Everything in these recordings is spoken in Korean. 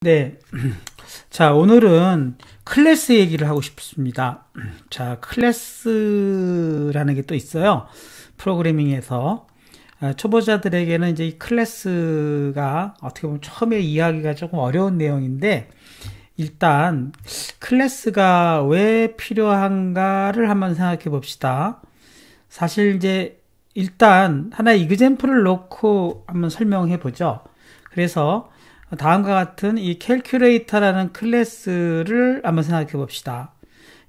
네. 자, 오늘은 클래스 얘기를 하고 싶습니다. 자, 클래스라는 게 또 있어요. 프로그래밍에서. 초보자들에게는 이제 이 클래스가 어떻게 보면 처음에 이해하기가 조금 어려운 내용인데, 일단 클래스가 왜 필요한가를 한번 생각해 봅시다. 사실 이제 일단 하나의 이그젬플을 놓고 한번 설명해 보죠. 그래서 다음과 같은 이 캘큘레이터라는 클래스를 한번 생각해 봅시다.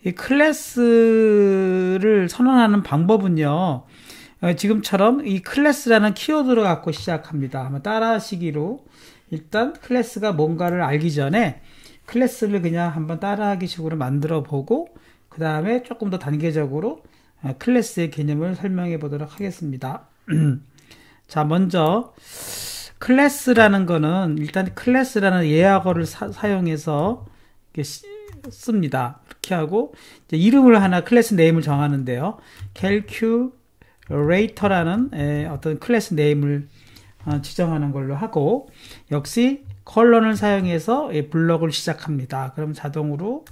이 클래스를 선언하는 방법은요, 지금처럼 이 클래스라는 키워드를 갖고 시작합니다. 한번 따라 하시기로. 일단 클래스가 뭔가를 알기 전에 클래스를 그냥 한번 따라하기 식으로 만들어 보고, 그 다음에 조금 더 단계적으로 클래스의 개념을 설명해 보도록 하겠습니다. 자, 먼저 클래스라는 거는 일단 클래스라는 예약어를 사용해서 씁니다. 이렇게 하고 이제 이름을 하나 클래스 네임을 정하는데요. calculator라는 어떤 클래스 네임을 지정하는 걸로 하고, 역시 컬런을 사용해서 블럭을 시작합니다. 그럼 자동으로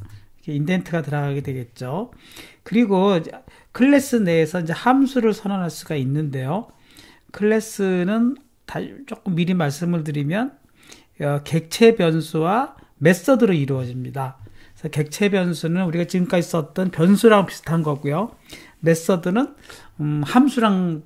인덴트가 들어가게 되겠죠. 그리고 클래스 내에서 이제 함수를 선언할 수가 있는데요. 클래스는 조금 미리 말씀을 드리면 객체 변수와 메서드로 이루어집니다. 그래서 객체 변수는 우리가 지금까지 썼던 변수랑 비슷한 거고요. 메서드는 함수랑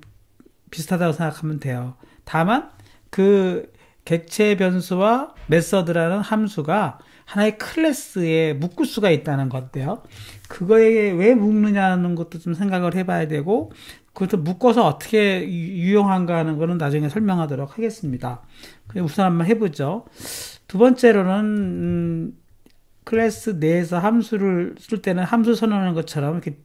비슷하다고 생각하면 돼요. 다만 그 객체 변수와 메서드라는 함수가 하나의 클래스에 묶을 수가 있다는 건데요. 그거에 왜 묶느냐는 것도 좀 생각을 해봐야 되고, 그것도 묶어서 어떻게 유용한가 하는 거는 나중에 설명하도록 하겠습니다. 우선 한번 해보죠. 두 번째로는 클래스 내에서 함수를 쓸 때는 함수 선언하는 것처럼 이렇게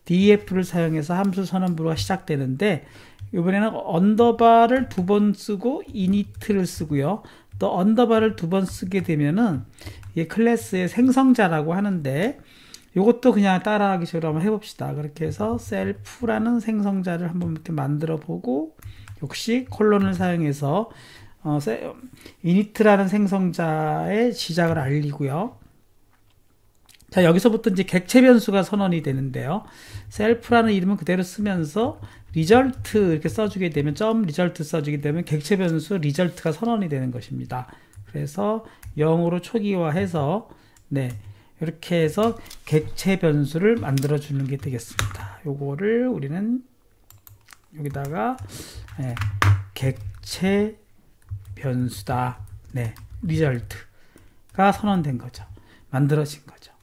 def를 사용해서 함수 선언부가 시작되는데, 이번에는 언더바를 두 번 쓰고 init를 쓰고요. 또 언더바를 두 번 쓰게 되면은 이 클래스의 생성자라고 하는데, 이것도 그냥 따라하기 식으로 한번 해봅시다. 그렇게 해서 셀프라는 생성자를 한번 이렇게 만들어 보고, 역시 콜론을 사용해서 init라는 생성자의 시작을 알리고요. 자, 여기서부터 이제 객체 변수가 선언이 되는데요. 셀프라는 이름은 그대로 쓰면서 리절트 이렇게 써주게 되면, 점 리절트 써주게 되면 객체 변수 리절트가 선언이 되는 것입니다. 그래서 0으로 초기화해서 이렇게 해서 객체 변수를 만들어 주는 게 되겠습니다. 요거를 우리는 여기다가 객체 변수다. 리절트가 선언된 거죠. 만들어진 거죠.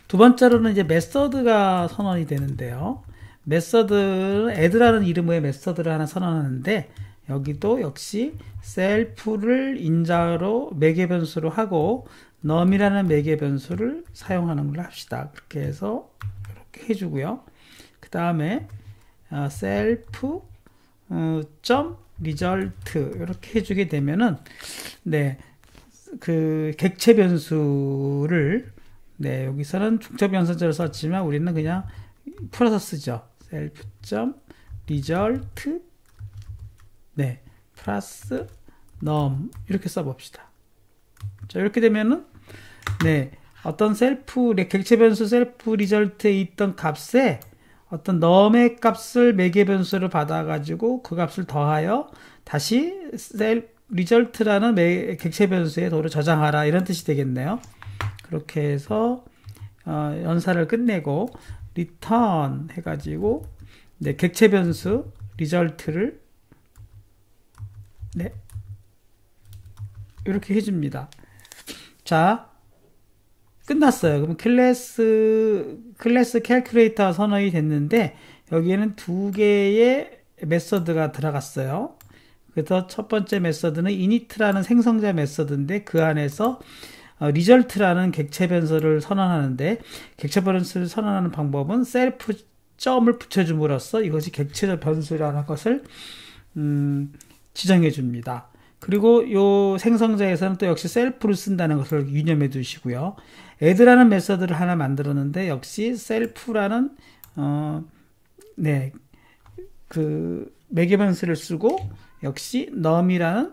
두 번째로는 이제 메서드가 선언이 되는데요. 메서드는 add라는 이름의 메서드를 하나 선언하는데, 여기도 역시 셀프를 인자로 매개 변수로 하고 num이라는 매개 변수를 사용하는 걸로 합시다. 그렇게 해서 이렇게 해주고요. 그 다음에 self result 이렇게 해주게 되면은 그 객체 변수를 여기서는 중첩 연산자를 썼지만 우리는 그냥 풀어서 쓰죠. self.result 플러스 num 이렇게 써봅시다. 자, 이렇게 되면은 어떤 객체 변수 셀프 리절트에 있던 값에 어떤 num의 값을 매개 변수로 받아가지고 그 값을 더하여 다시 result라는 객체 변수에 도로 저장하라, 이런 뜻이 되겠네요. 그렇게 해서 연산을 끝내고 return 해가지고 객체 변수 result를 이렇게 해줍니다. 자, 끝났어요. 그럼 클래스 캘큘레이터 선언이 됐는데, 여기에는 두 개의 메서드가 들어갔어요. 그래서 첫 번째 메서드는 init라는 생성자 메서드인데, 그 안에서 result라는 객체 변수를 선언하는데, 객체 변수를 선언하는 방법은 셀프 점을 붙여줌으로써 이것이 객체 변수라는 것을 지정해 줍니다. 그리고 이 생성자에서는 또 역시 셀프를 쓴다는 것을 유념해 두시고요. add라는 메서드를 하나 만들었는데, 역시 셀프라는 그 매개 변수를 쓰고, 역시 num이라는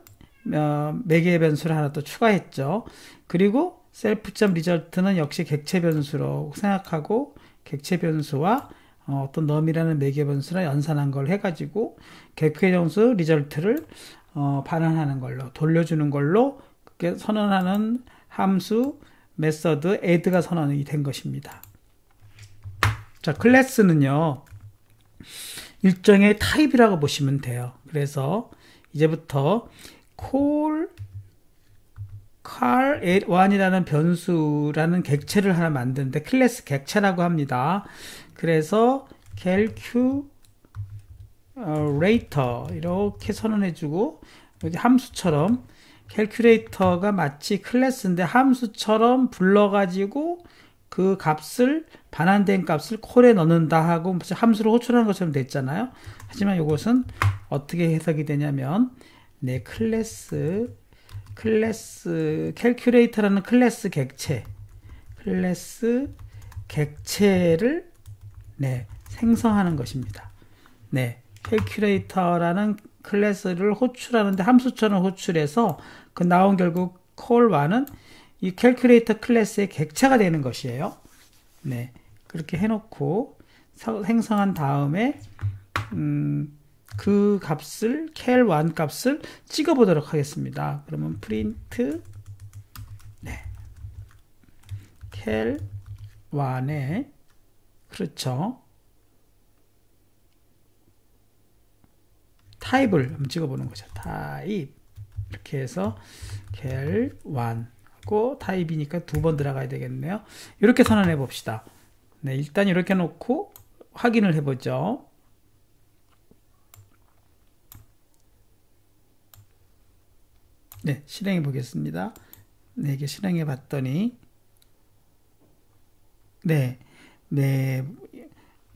매개 변수를 하나 또 추가했죠. 그리고 self.result는 역시 객체 변수로 생각하고 객체 변수와 어떤 num이라는 매개 변수를 연산한 걸 해가지고 객체 변수 result를 반환하는 걸로 돌려주는 걸로 그렇게 선언하는 함수 메서드 add가 선언이 된 것입니다. 자, 클래스는요 일종의 타입이라고 보시면 돼요. 그래서 이제부터 call car1이라는 변수라는 객체를 하나 만드는데 클래스 객체라고 합니다. 그래서 calculator 이렇게 선언해주고 함수처럼 calculator가 마치 클래스인데 함수처럼 불러가지고 그 값을 반환된 값을 콜에 넣는다 하고 함수를 호출하는 것처럼 됐잖아요. 하지만 이것은 어떻게 해석이 되냐면 네, 클래스 calculator라는 클래스 객체를 네, 생성하는 것입니다. 네, calculator라는 클래스를 호출하는데 함수처럼 호출해서 그 나온 결국 call1은 이 calculator 클래스의 객체가 되는 것이에요. 네, 그렇게 해놓고 생성한 다음에 그 값을 cal1 값을 찍어보도록 하겠습니다. 그러면 print 네, cal1에 그렇죠. 타입을 한번 찍어보는 거죠. 타입 이렇게 해서 cal1 하고 타입이니까 두 번 들어가야 되겠네요. 이렇게 선언해 봅시다. 네, 일단 이렇게 놓고 확인을 해보죠. 네, 실행해 보겠습니다. 네, 이게 실행해 봤더니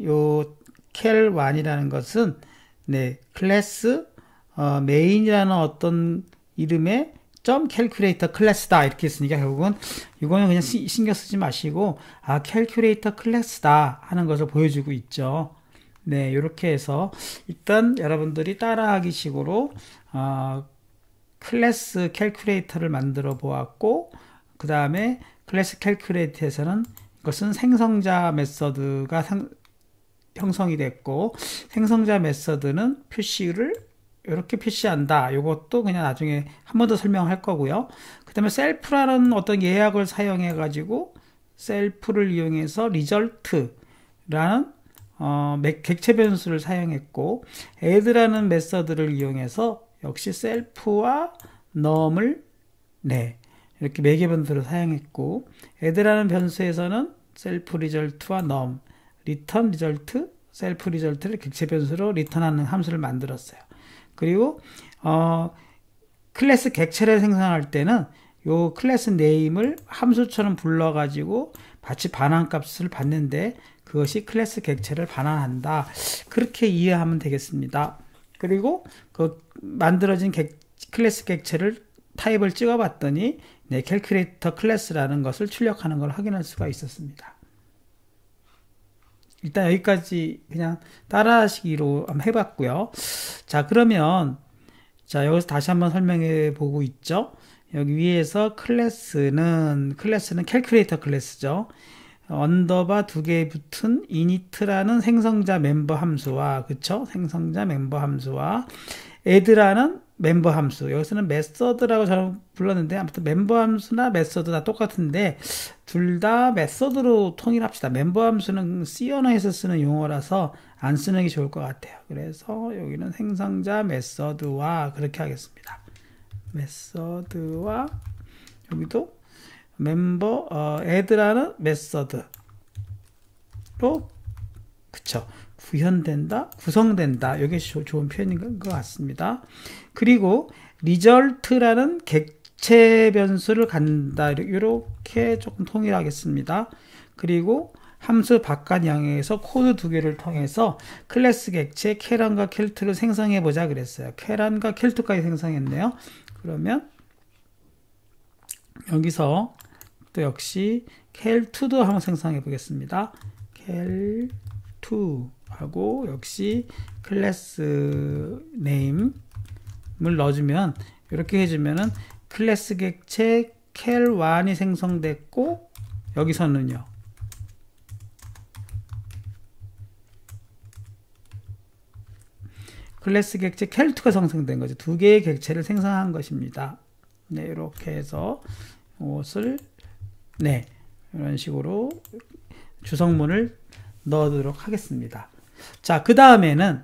요 cal1이라는 것은 네, 클래스 메인이라는 어떤 이름의 calculator 클래스다 이렇게 했으니까 결국은 이거는 그냥 신경 쓰지 마시고 calculator 클래스다 하는 것을 보여주고 있죠. 네, 이렇게 해서 일단 여러분들이 따라하기 식으로 클래스 calculator를 만들어 보았고 그 다음에 클래스 calculator에서는 이것은 생성자 메서드가 형성이 됐고 생성자 메서드는 표시를 이렇게 표시한다. 이것도 그냥 나중에 한 번 더 설명할 거고요. 그 다음에 셀프라는 어떤 예약을 사용해 가지고 셀프를 이용해서 result라는 객체 변수를 사용했고 add라는 메서드를 이용해서 역시 셀프와 num을 네, 이렇게 매개 변수를 사용했고 add라는 변수에서는 셀프 result와 num return result, 셀프 result를 객체 변수로 리턴하는 함수를 만들었어요. 그리고 클래스 객체를 생성할 때는 요 클래스 네임을 함수처럼 불러가지고 마치 반환값을 받는데 그것이 클래스 객체를 반환한다. 그렇게 이해하면 되겠습니다. 그리고 그 만들어진 클래스 객체를 타입을 찍어봤더니 네, calculator 클래스라는 것을 출력하는 걸 확인할 수가 있었습니다. 일단 여기까지 그냥 따라하시기로 한번 해봤고요. 자, 그러면 자, 여기서 다시 한번 설명해 보고 있죠. 여기 위에서 클래스는 calculator 클래스죠. 언더바 두 개 붙은 init라는 생성자 멤버 함수와 그쵸? 생성자 멤버 함수와 add라는 멤버 함수. 여기서는 메서드라고 저는 불렀는데 아무튼 멤버 함수나 메서드 다 똑같은데 둘 다 메서드로 통일합시다. 멤버 함수는 C 언어에서 쓰는 용어라서 안 쓰는 게 좋을 것 같아요. 그래서 여기는 생성자 메서드와 그렇게 하겠습니다. 메서드와 여기도 멤버 add라는 메서드로 그쵸? 구현된다, 구성된다. 이게 좋은 표현인 것 같습니다. 그리고 result라는 객체 변수를 갖는다. 이렇게 조금 통일하겠습니다. 그리고 함수 바깥 양에서 코드 두 개를 통해서 클래스 객체 cal란과 cal2를 생성해 보자 그랬어요. cal란과 cal2까지 생성했네요. 그러면 여기서 또 역시 cal2도 한번 생성해 보겠습니다. cal2 하고 역시 클래스 네임을 넣어주면 이렇게 해주면은 클래스 객체 cal1이 생성됐고, 여기서는요. 클래스 객체 cal2가 생성된 거죠. 두 개의 객체를 생성한 것입니다. 네, 이렇게 해서 이것을, 네, 이런 식으로 주성문을 넣도록 하겠습니다. 자, 그 다음에는,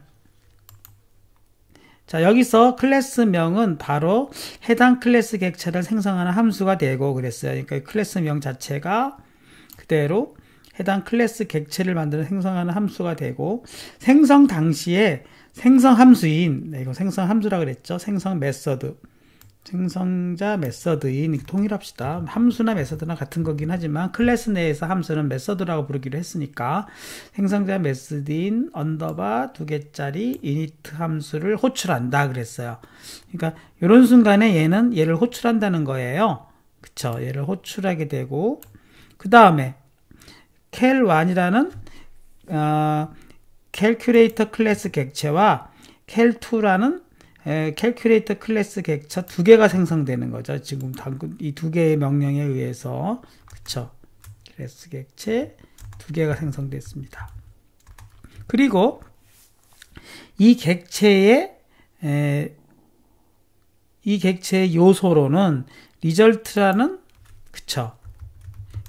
자, 여기서 클래스명은 바로 해당 클래스 객체를 생성하는 함수가 되고 그랬어요. 그러니까 클래스명 자체가 그대로 해당 클래스 객체를 만드는 생성하는 함수가 되고, 생성 당시에 생성 함수인, 네, 이거 생성 함수라 그랬죠. 생성 메서드. 생성자 메서드인, 통일합시다. 함수나 메서드나 같은 거긴 하지만 클래스 내에서 함수는 메서드라고 부르기로 했으니까 생성자 메서드인 언더바 2개짜리 이니트 함수를 호출한다 그랬어요. 그러니까 이런 순간에 얘를 호출한다는 거예요. 그쵸? 얘를 호출하게 되고, 그 다음에 cal1이라는 calculator 클래스 객체와 cal2라는 캘큘레이터 클래스 객체 두 개가 생성되는 거죠. 지금 이 두 개의 명령에 의해서, 그쵸? 클래스 객체 두 개가 생성됐습니다. 그리고 이 객체의 요소로는 result라는, 그쵸?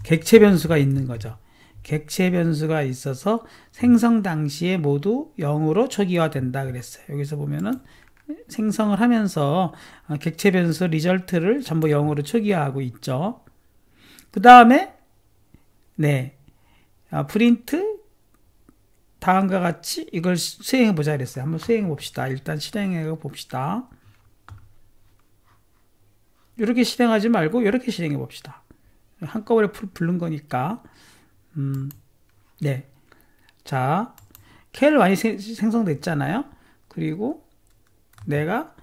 객체 변수가 있는 거죠. 객체 변수가 있어서 생성 당시에 모두 0으로 초기화된다 그랬어요. 여기서 보면은 생성을 하면서 객체 변수 리절트를 전부 0으로 초기화하고 있죠. 그 다음에 네, 프린트 다음과 같이 이걸 수행해 보자 그랬어요. 한번 수행해 봅시다. 일단 실행해 봅시다. 이렇게 실행하지 말고 이렇게 실행해 봅시다. 한꺼번에 부른 거니까. 네, 자, cal1이 생성됐잖아요. 그리고 내가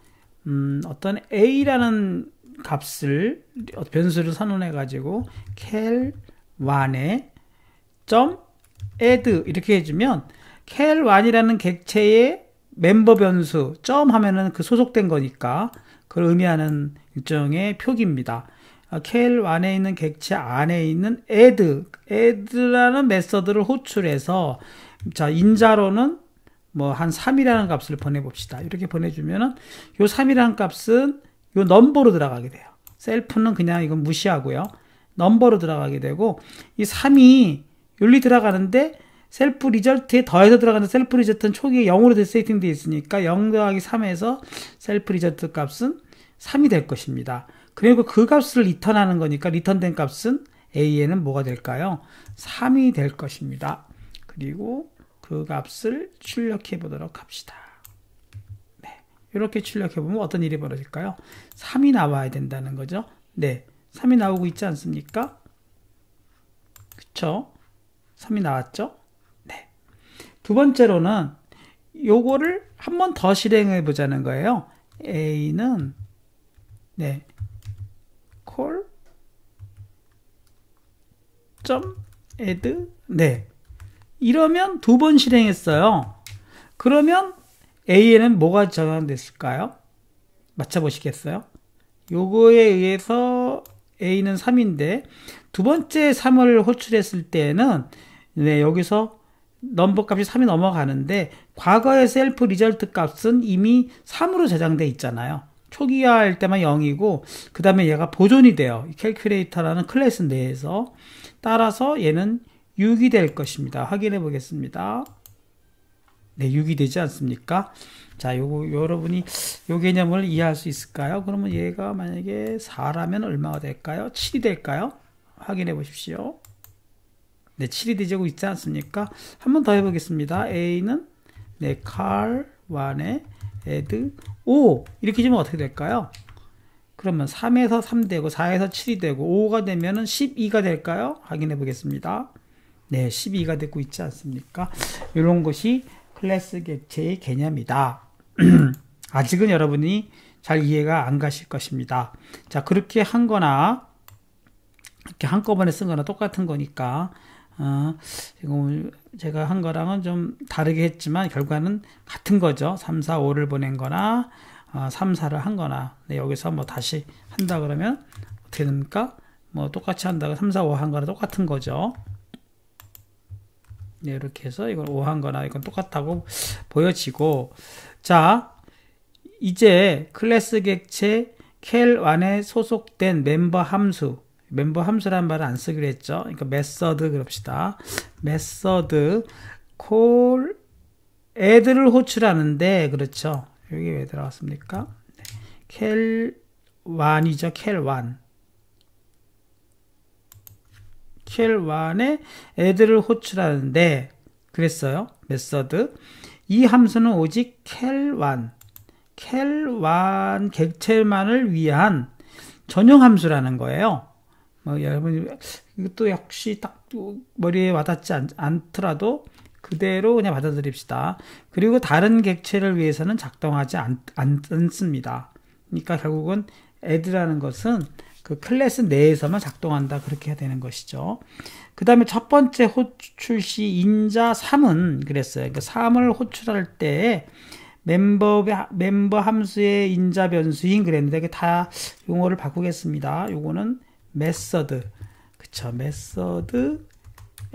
어떤 a라는 값을, 변수를 선언해 가지고 cal1에 .add 이렇게 해주면 cal1이라는 객체의 멤버 변수 하면은 그 소속된 거니까 그걸 의미하는 일종의 표기입니다. cal1에 있는 객체 안에 있는 add라는 메서드를 호출해서, 자, 인자로는 뭐 한 3이라는 값을 보내봅시다. 이렇게 보내주면은 요 3이라는 값은 요 넘버로 들어가게 돼요. 셀프는 그냥 이건 무시하고요. 넘버로 들어가게 되고, 이 3이 여기 들어가는데 셀프 리절트에 더해서 들어가는 셀프 리절트는 초기에 0으로 세팅되어 있으니까 0 더하기 3에서 셀프 리절트 값은 3이 될 것입니다. 그리고 그 값을 리턴하는 거니까 리턴된 값은 A에는 뭐가 될까요? 3이 될 것입니다. 그리고 그 값을 출력해 보도록 합시다. 네, 이렇게 출력해 보면 어떤 일이 벌어질까요? 3이 나와야 된다는 거죠. 네, 3이 나오고 있지 않습니까? 그쵸? 3이 나왔죠? 네. 두 번째로는 요거를 한 번 더 실행해 보자는 거예요. A는 네, call .add 네, 이러면 두 번 실행했어요. 그러면 A에는 뭐가 저장됐을까요? 맞춰보시겠어요? 요거에 의해서 A는 3인데 두 번째 3을 호출했을 때는 네, 여기서 넘버 값이 3이 넘어가는데 과거의 셀프 리절트 값은 이미 3으로 저장돼 있잖아요. 초기화할 때만 0이고 그 다음에 얘가 보존이 돼요. 캘큘레이터라는 클래스 내에서. 따라서 얘는 6이 될 것입니다. 확인해 보겠습니다. 네, 6이 되지 않습니까? 자, 여러분이 요 개념을 이해할 수 있을까요? 그러면 얘가 만약에 4라면 얼마가 될까요? 7이 될까요? 확인해 보십시오. 네, 7이 되고 있지 않습니까? 한 번 더 해보겠습니다. A는 네, car1에 add 5 이렇게 주면 어떻게 될까요? 그러면 3에서 3 되고 4에서 7이 되고 5가 되면은 12가 될까요? 확인해 보겠습니다. 네, 12가 되고 있지 않습니까? 이런 것이 클래스 객체의 개념이다. 아직은 여러분이 잘 이해가 안 가실 것입니다. 자, 그렇게 한 거나 이렇게 한꺼번에 쓴 거나 똑같은 거니까 지금 제가 한 거랑은 좀 다르게 했지만 결과는 같은 거죠. 3, 4, 5를 보낸 거나 3, 4를 한 거나, 네, 여기서 뭐 다시 한다 그러면 어떻게 됩니까? 뭐 똑같이 한다고 3, 4, 5 한 거나 똑같은 거죠. 네, 이렇게 해서 이건 5 한 거나 이건 똑같다고 보여지고, 자, 이제 클래스 객체 cal1에 소속된 멤버 함수라는 말을 안 쓰기로 했죠. 그러니까 메서드 그럽시다. 메서드 call 애들을 호출하는데, 그렇죠. 여기 왜 들어갔습니까? cal1이죠. cal1에 애들을 호출하는데, 그랬어요. 메서드. 이 함수는 오직 cal1 객체만을 위한 전용 함수라는 거예요. 뭐 여러분 이것도 역시 딱 머리에 와닿지 않더라도 그대로 그냥 받아들입시다. 그리고 다른 객체를 위해서는 작동하지 않습니다. 그러니까 결국은 add라는 것은 그 클래스 내에서만 작동한다, 그렇게 해야 되는 것이죠. 그 다음에 첫 번째 호출 시 인자 3은 그랬어요. 그러니까 3을 호출할 때 멤버 함수의 인자 변수인 그랬는데, 이게 다 용어를 바꾸겠습니다. 요거는 메서드, 그쵸? 메서드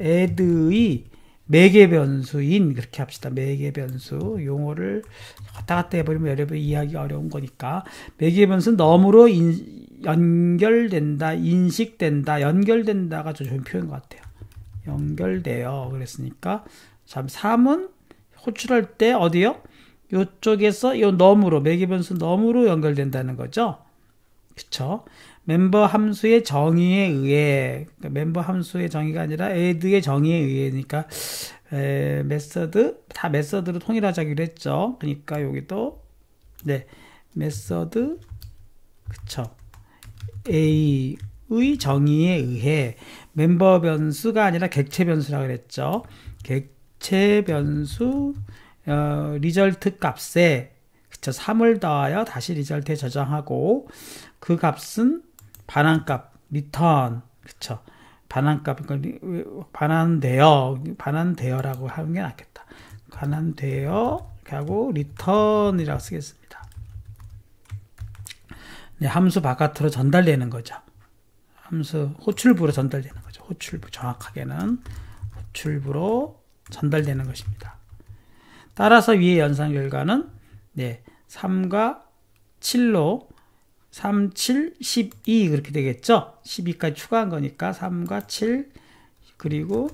add의 매개 변수인, 그렇게 합시다. 매개 변수. 용어를 왔다 갔다 해버리면 여러분 이해하기 어려운 거니까. 매개 변수는 너무로 연결된다, 인식된다, 연결된다가 좀 좋은 표현인 것 같아요. 연결돼요. 그랬으니까. 참, 3은 호출할 때 어디요? 요쪽에서 요 넘으로, 매개 변수 넘으로 연결된다는 거죠. 그쵸? 멤버 함수의 정의에 의해, 그러니까 멤버 함수의 정의가 아니라 add의 정의에 의해니까, 메서드, 다 메서드로 통일하자기로 했죠. 그러니까 여기도, 네, 메서드, 그쵸. a의 정의에 의해, 멤버 변수가 아니라 객체 변수라고 그랬죠. 객체 변수, 리절트 값에, 그쵸, 3을 더하여 다시 리절트에 저장하고, 그 값은 반환값, 리턴, 그쵸, 반환값, 반환되어라고 하는 게 낫겠다. 반환되어, 이렇게 하고, 리턴이라고 쓰겠습니다. 네, 함수 바깥으로 전달되는 거죠. 함수, 호출부로 전달되는 거죠. 호출부, 정확하게는 호출부로 전달되는 것입니다. 따라서 위의 연산 결과는, 네, 3과 7로 3, 7, 12 그렇게 되겠죠. 12까지 추가한 거니까 3과 7 그리고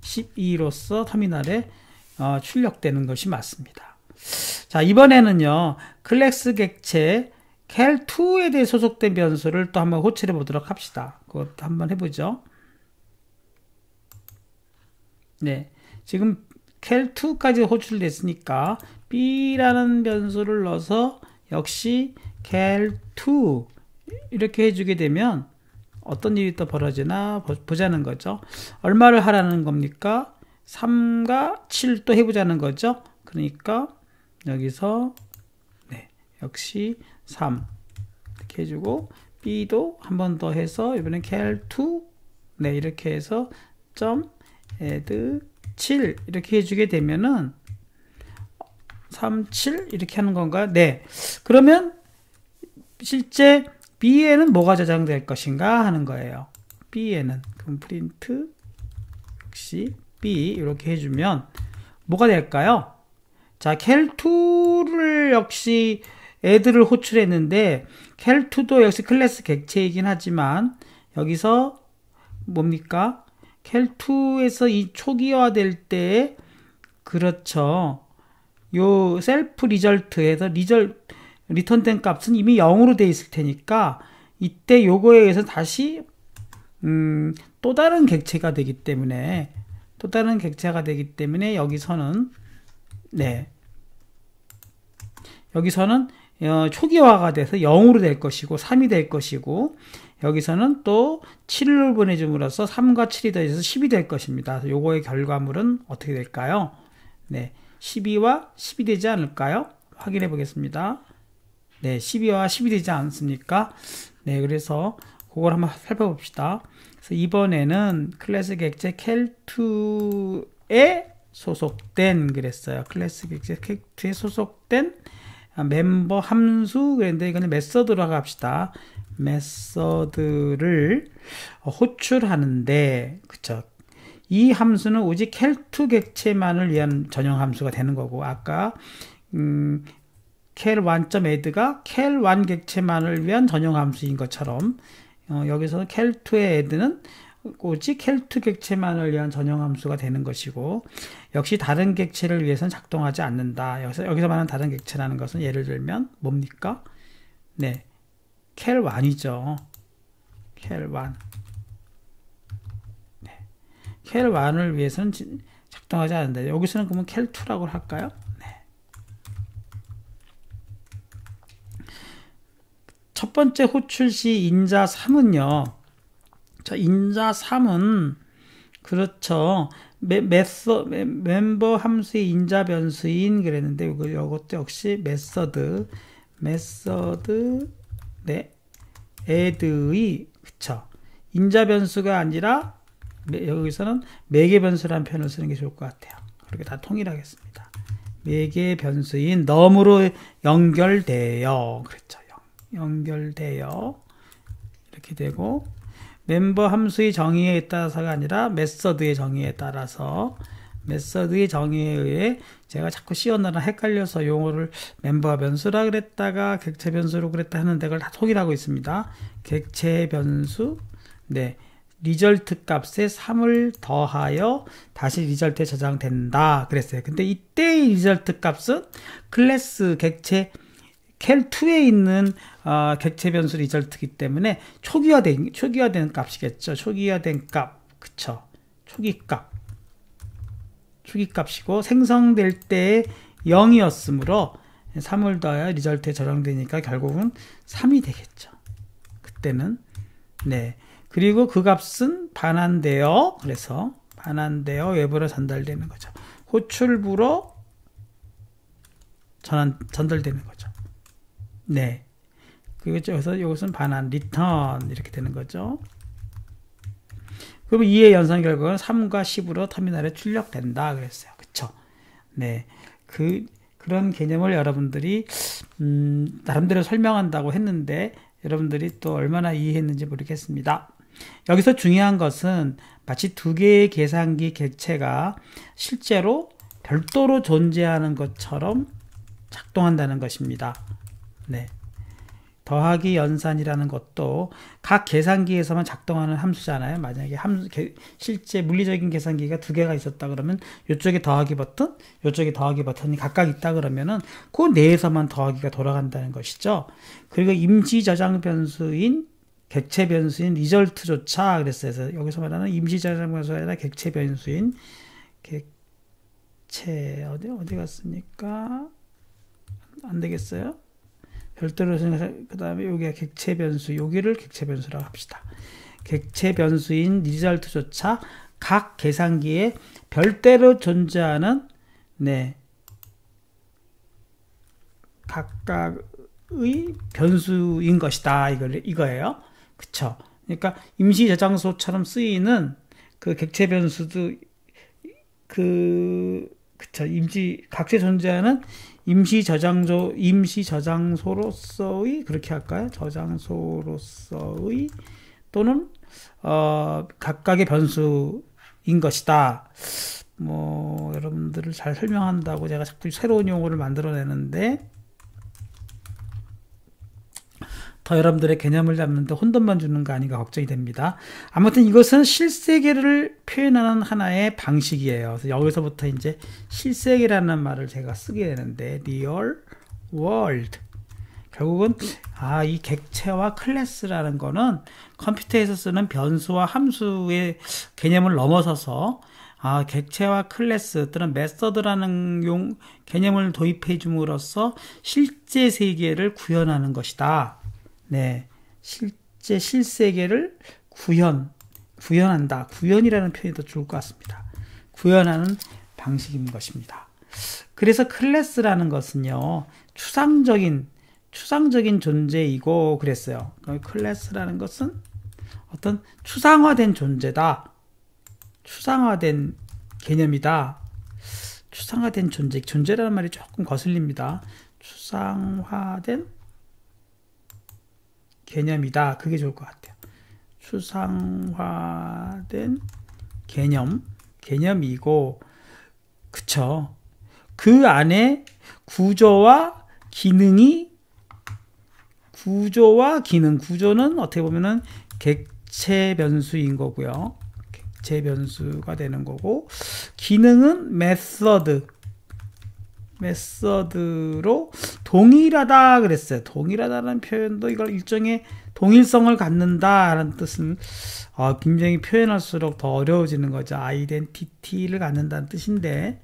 12로서 터미널에 출력되는 것이 맞습니다. 자, 이번에는요, 클래스 객체 cal2에 대해 소속된 변수를 또 한번 호출해 보도록 합시다. 그것도 한번 해보죠. 네, 지금 cal2까지 호출됐으니까 b라는 변수를 넣어서 역시 cal2 이렇게 해주게 되면 어떤 일이 또 벌어지나 보자는 거죠. 얼마를 하라는 겁니까? 3과 7 또 해보자는 거죠. 그러니까 여기서, 네, 역시 3 이렇게 해주고, b도 한 번 더 해서 이번엔 cal2, 네, 이렇게 해서 점 add 7 이렇게 해주게 되면은 3, 7 이렇게 하는 건가요? 네. 그러면 실제 B에는 뭐가 저장될 것인가 하는 거예요. B에는, 그럼 프린트 역시 B 이렇게 해주면 뭐가 될까요? 자, cal2를 역시 애들을 호출했는데, cal2도 역시 클래스 객체이긴 하지만 여기서 뭡니까? cal2에서 이 초기화될 때, 그렇죠, 요 셀프 리절트에서 리턴된 값은 이미 0으로 돼 있을 테니까 이때 요거에 의해서 다시 또 다른 객체가 되기 때문에 여기서는, 네, 여기서는 초기화가 돼서 0으로 될 것이고 3이 될 것이고, 여기서는 또 7을 보내줌으로써 3과 7이 더해서 10이 될 것입니다. 요거의 결과물은 어떻게 될까요? 네, 12와 10이 되지 않을까요? 확인해 보겠습니다. 네, 12와 10이 되지 않습니까? 네, 그래서 그걸 한번 살펴봅시다. 그래서 이번에는 클래스 객체 cal2에 소속된, 그랬어요. 클래스 객체 cal2에 소속된 멤버 함수 그랬는데 이거는 메서드라고 합시다. 메서드를 호출하는데, 그쵸? 이 함수는 오직 cal2 객체만을 위한 전용 함수가 되는 거고, 아까 cal1.add가 cal1 객체만을 위한 전용 함수인 것처럼 여기서 cal2의 add는 오직 cal2 객체만을 위한 전용 함수가 되는 것이고, 역시 다른 객체를 위해서는 작동하지 않는다. 여기서 말하는 다른 객체라는 것은 예를 들면 뭡니까? 네, cal1이죠. cal1. 네. cal1을 위해서는 작동하지 않는다. 여기서는 그러면 cal2라고 할까요? 네. 첫 번째 호출시 인자 3은요. 자, 인자 3은 그렇죠. 멤버 함수의 인자 변수인 그랬는데 이것도 역시 메서드 네, add의 그쵸. 인자 변수가 아니라 여기서는 매개 변수라는 표현을 쓰는 게 좋을 것 같아요. 그렇게 다 통일하겠습니다. 매개 변수인 num으로 연결되어 그렇죠. 연결되어 이렇게 되고, 멤버 함수의 정의에 따라서가 아니라 메서드의 정의에 따라서, 메서드의 정의에 의해 제가 자꾸 씌어나라 헷갈려서 용어를 멤버 변수라 그랬다가 객체 변수로 그랬다 하는데 그걸 다 통일하고 있습니다. 객체 변수, 네, 리절트 값에 3을 더하여 다시 리절트에 저장된다 그랬어요. 근데 이때의 리절트 값은 클래스 객체 cal2에 있는 객체 변수 리절트이기 때문에 초기화된 값이겠죠. 초기화된 값, 그쵸? 초기값이고 생성될 때 0이었으므로 3을 더하여 리절트에 저장되니까 결국은 3이 되겠죠. 그때는 네. 그리고 그 값은 반환되어, 그래서 반환되어 외부로 전달되는 거죠. 호출부로 전달되는 거죠. 네. 그래서 이것은 반환, 리턴 이렇게 되는 거죠. 그럼 2의 연산 결과는 3과 10으로 터미널에 출력된다 그랬어요. 그쵸? 네. 그런 개념을 여러분들이 나름대로 설명한다고 했는데 여러분들이 또 얼마나 이해했는지 모르겠습니다. 여기서 중요한 것은 마치 두 개의 계산기 객체가 실제로 별도로 존재하는 것처럼 작동한다는 것입니다. 네. 더하기 연산이라는 것도 각 계산기에서만 작동하는 함수잖아요. 만약에 실제 물리적인 계산기가 두 개가 있었다 그러면 이쪽에 더하기 버튼, 이쪽에 더하기 버튼이 각각 있다 그러면은 그 내에서만 더하기가 돌아간다는 것이죠. 그리고 임시 저장 변수인 객체 변수인 리절트조차 그랬어요. 그래서 여기서 말하는 임시 저장 변수가 아니라 객체 변수인 객체 어디 갔습니까? 안 되겠어요? 별도로 생각해서 그 다음에 여기가 객체 변수, 여기를 객체 변수라고 합시다. 객체 변수인 리절트조차 각 계산기에 별도로 존재하는 네 각각의 변수인 것이다. 이거예요. 그쵸? 그러니까 임시 저장소처럼 쓰이는 그 객체 변수도 그쵸? 각각 존재하는 임시 저장소로서의 그렇게 할까요? 저장소로서의 또는 각각의 변수인 것이다. 뭐 여러분들을 잘 설명한다고 제가 자꾸 새로운 용어를 만들어내는데 더 여러분들의 개념을 잡는데 혼돈만 주는 거 아닌가 걱정이 됩니다. 아무튼 이것은 실세계를 표현하는 하나의 방식이에요. 그래서 여기서부터 이제 실세계라는 말을 제가 쓰게 되는데 real world. 결국은 이 객체와 클래스라는 거는 컴퓨터에서 쓰는 변수와 함수의 개념을 넘어서서 객체와 클래스 또는 메서드라는 개념을 도입해 줌으로써 실제 세계를 구현하는 것이다. 네, 실제 실세계를 구현한다. 구현이라는 표현이 더 좋을 것 같습니다. 구현하는 방식인 것입니다. 그래서 클래스라는 것은요, 추상적인 존재이고 그랬어요. 클래스라는 것은 어떤 추상화된 존재다. 추상화된 개념이다. 추상화된 존재라는 말이 조금 거슬립니다. 추상화된 개념이다. 그게 좋을 것 같아요. 추상화된 개념이고, 그쵸. 그 안에 구조와 기능, 구조는 어떻게 보면은 객체 변수인 거고요. 객체 변수가 되는 거고, 기능은 메서드로 동일하다 그랬어요. 동일하다는 표현도 이걸 일종의 동일성을 갖는다라는 뜻은 굉장히 표현할수록 더 어려워지는 거죠. 아이덴티티를 갖는다는 뜻인데,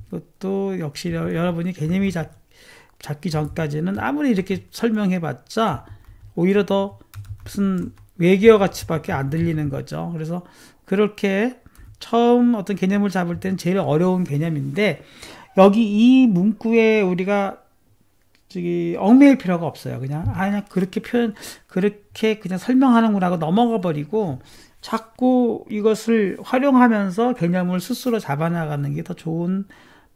이것도 역시 여러분이 개념이 잡기 전까지는 아무리 이렇게 설명해봤자 오히려 더 무슨 외계어 같이밖에 안 들리는 거죠. 그래서 그렇게 처음 어떤 개념을 잡을 때는 제일 어려운 개념인데, 여기 이 문구에 우리가 얽매일 필요가 없어요. 그냥 그렇게 그냥 설명하는구나 하고 넘어가 버리고, 자꾸 이것을 활용하면서 개념을 스스로 잡아나가는 게 더 좋은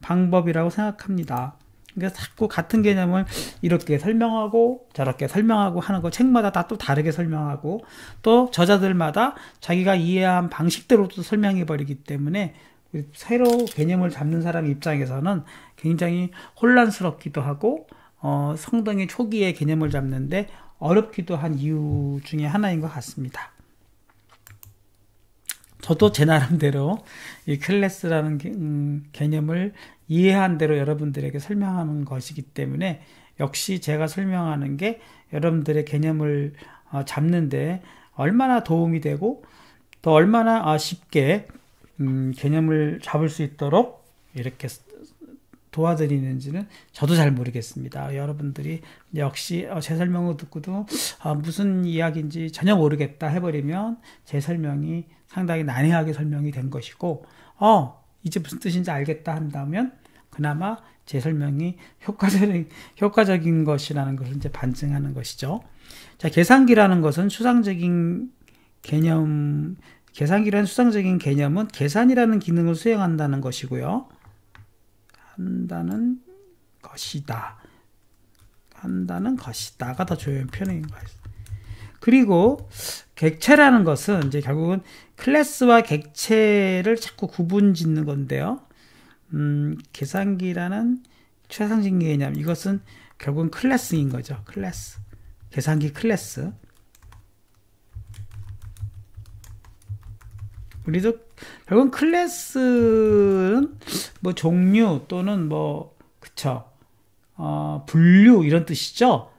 방법이라고 생각합니다. 그래서 자꾸 같은 개념을 이렇게 설명하고 저렇게 설명하고 하는 거, 책마다 다 또 다르게 설명하고, 또 저자들마다 자기가 이해한 방식대로 또 설명해 버리기 때문에 새로 개념을 잡는 사람 입장에서는 굉장히 혼란스럽기도 하고, 상당히 초기에 개념을 잡는데 어렵기도 한 이유 중에 하나인 것 같습니다. 저도 제 나름대로 이 클래스라는 개념을 이해한 대로 여러분들에게 설명하는 것이기 때문에, 역시 제가 설명하는 게 여러분들의 개념을 잡는데 얼마나 도움이 되고 또 얼마나 쉽게 개념을 잡을 수 있도록 이렇게 도와드리는지는 저도 잘 모르겠습니다. 여러분들이 역시 제 설명을 듣고도 무슨 이야기인지 전혀 모르겠다 해버리면 제 설명이 상당히 난해하게 설명이 된 것이고, 이제 무슨 뜻인지 알겠다 한다면 그나마 제 설명이 효과적인 것이라는 것을 이제 반증하는 것이죠. 자, 계산기라는 것은 수상적인 개념은 계산이라는 기능을 수행한다는 것이고요. 한다는 것이다가 더 좋은 표현인 거예요. 그리고 객체라는 것은 이제 결국은 클래스와 객체를 자꾸 구분 짓는 건데요. 계산기라는 최상적인 개념, 이것은 결국은 클래스인 거죠. 계산기 클래스. 우리도 결국은 클래스는 뭐 종류 또는 분류 이런 뜻이죠.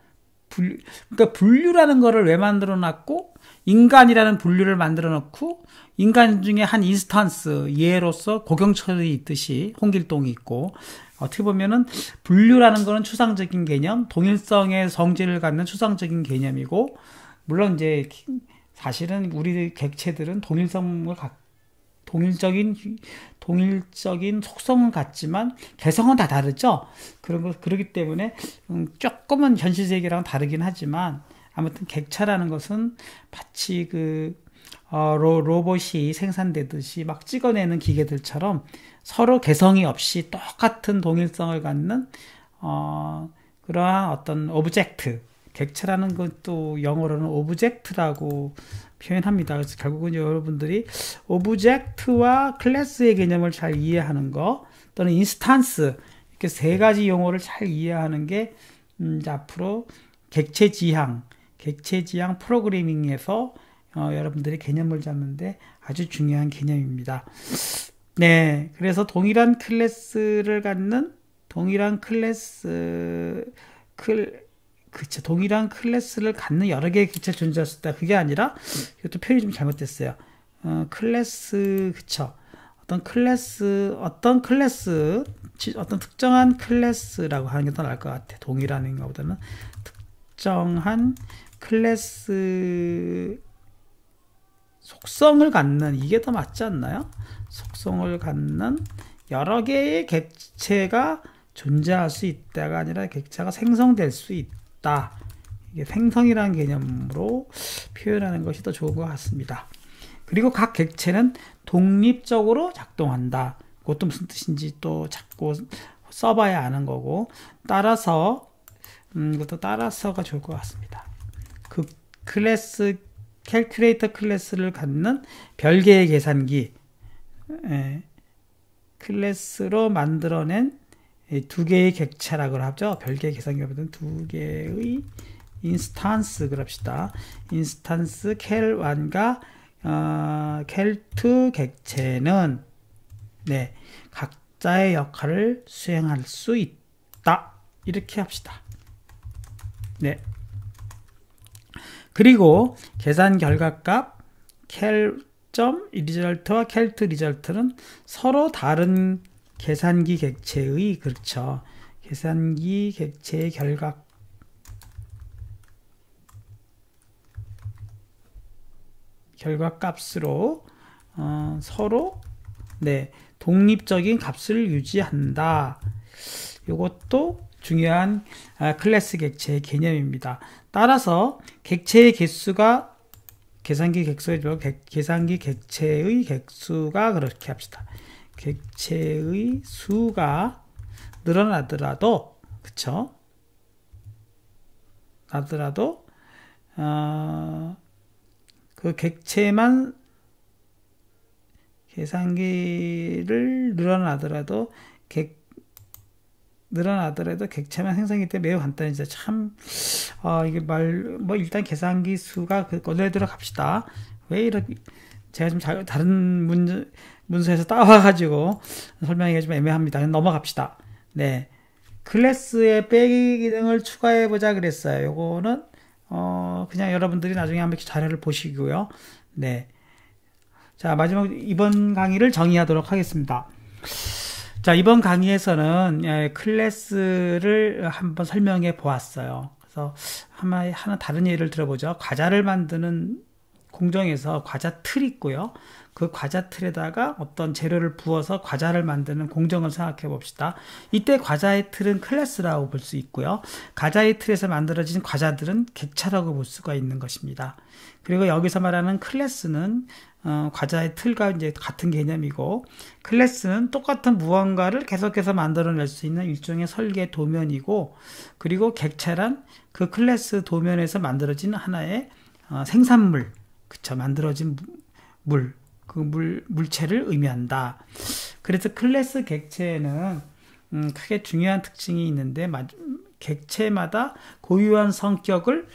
그러니까 분류라는 거를 왜 만들어 놨고, 인간이라는 분류를 만들어 놓고, 인간 중에 한 인스턴스, 예로서 고경철이 있듯이 홍길동이 있고, 어떻게 보면은 분류라는 거는 추상적인 개념, 동일성의 성질을 갖는 추상적인 개념이고, 물론 이제 사실은 우리 객체들은 동일적인 속성은 같지만 개성은 다 다르죠. 그렇기 때문에 조금은 현실 세계랑은 다르긴 하지만, 아무튼 객체라는 것은 마치 로봇이 생산되듯이 막 찍어내는 기계들처럼 서로 개성이 없이 똑같은 동일성을 갖는 그러한 어떤 오브젝트, 객체라는 것도 영어로는 오브젝트라고 표현합니다. 그래서 결국은 여러분들이 오브젝트와 클래스의 개념을 잘 이해하는 거, 또는 인스탄스, 이렇게 세 가지 용어를 잘 이해하는 게 이제 앞으로 객체지향 프로그래밍에서 여러분들이 개념을 잡는데 아주 중요한 개념입니다. 네, 그래서 동일한 클래스를 갖는 여러 개의 객체가 존재할 수 있다. 그게 아니라, 이것도 표현이 좀 잘못됐어요. 어떤 특정한 클래스라고 하는 게 더 나을 것 같아. 동일한 것보다는 특정한 클래스 속성을 갖는, 이게 더 맞지 않나요? 속성을 갖는 여러 개의 객체가 존재할 수 있다가 아니라 객체가 생성될 수 있다. 이게 생성이라는 개념으로 표현하는 것이 더 좋은 것 같습니다. 그리고 각 객체는 독립적으로 작동한다. 그것도 무슨 뜻인지 또 자꾸 써봐야 아는 거고, 따라서 이것도 따라서가 좋을 것 같습니다. 그 클래스, 캘큘레이터 클래스를 갖는 별개의 계산기, 클래스로 만들어낸 두 개의 객체라고 하죠. 별개의 계산기보다는 두 개의 인스탄스 그럽시다. 인스탄스 cal1과 cal2 객체는 네, 각자의 역할을 수행할 수 있다. 이렇게 합시다. 네. 그리고 계산 결과값 cal.result와 cal2 result는 서로 다른 계산기 객체의, 그렇죠. 계산기 객체의 결과값으로 서로 네, 독립적인 값을 유지한다. 이것도 중요한 클래스 객체의 개념입니다. 따라서 객체의 개수가 계산기 객체의 객수가 그렇게 합시다. 객체의 수가 늘어나더라도 그쵸? 나더라도 그 객체만 계산기를 늘어나더라도 객체만 생성이 때 매우 간단해져. 참 이게 일단 계산기 수가 그대로 갑시다. 왜 이렇게 제가 좀 다른 문서에서 따와가지고 설명하기가 좀 애매합니다. 넘어갑시다. 네, 클래스에 빼기 기능을 추가해 보자 그랬어요. 요거는 그냥 여러분들이 나중에 한번 자료를 보시고요. 네, 자 마지막 이번 강의를 정의하도록 하겠습니다. 자, 이번 강의에서는 클래스를 한번 설명해 보았어요. 그래서 하나 다른 예를 들어보죠. 과자를 만드는 공정에서 과자 틀이 있고요. 그 과자 틀에다가 어떤 재료를 부어서 과자를 만드는 공정을 생각해 봅시다. 이때 과자의 틀은 클래스라고 볼 수 있고요. 과자의 틀에서 만들어진 과자들은 객체라고 볼 수가 있는 것입니다. 그리고 여기서 말하는 클래스는 과자의 틀과 이제 같은 개념이고, 클래스는 똑같은 무언가를 계속해서 만들어낼 수 있는 일종의 설계 도면이고, 그리고 객체란 그 클래스 도면에서 만들어진 하나의 생산물, 그쵸, 만들어진 물체를 의미한다. 그래서 클래스 객체에는 크게 중요한 특징이 있는데, 객체마다 고유한 성격을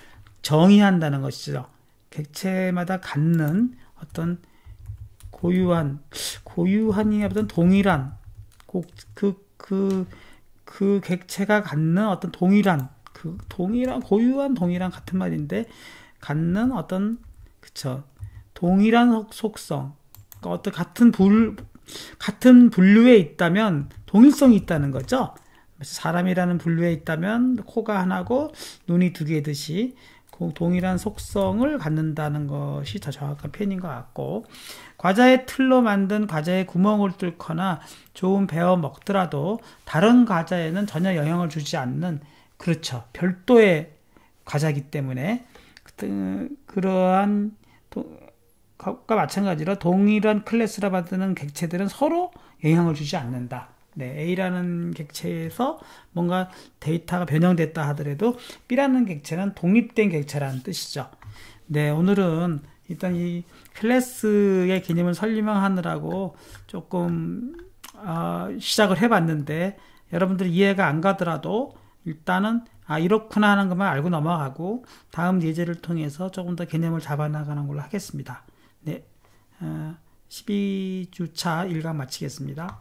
정의한다는 것이죠. 객체마다 갖는 어떤 고유한이 어떤 동일한 그 객체가 갖는 어떤 동일한 같은 말인데 갖는 어떤 그쵸 동일한 속성, 어떤 같은 분류에 있다면 동일성이 있다는 거죠. 사람이라는 분류에 있다면 코가 하나고 눈이 두 개듯이 동일한 속성을 갖는다는 것이 더 정확한 표현인 것 같고, 과자의 틀로 만든 과자에 구멍을 뚫거나 조금 베어 먹더라도 다른 과자에는 전혀 영향을 주지 않는, 그렇죠, 별도의 과자이기 때문에 그러한 것과 마찬가지로 동일한 클래스라 받는 객체들은 서로 영향을 주지 않는다. 네, A라는 객체에서 뭔가 데이터가 변형됐다 하더라도 B라는 객체는 독립된 객체라는 뜻이죠. 네, 오늘은 일단 이 클래스의 개념을 설명하느라고 조금 시작을 해봤는데, 여러분들이 이해가 안 가더라도 일단은 이렇구나 하는 것만 알고 넘어가고 다음 예제를 통해서 조금 더 개념을 잡아나가는 걸로 하겠습니다. 네, 12주차 1강 마치겠습니다.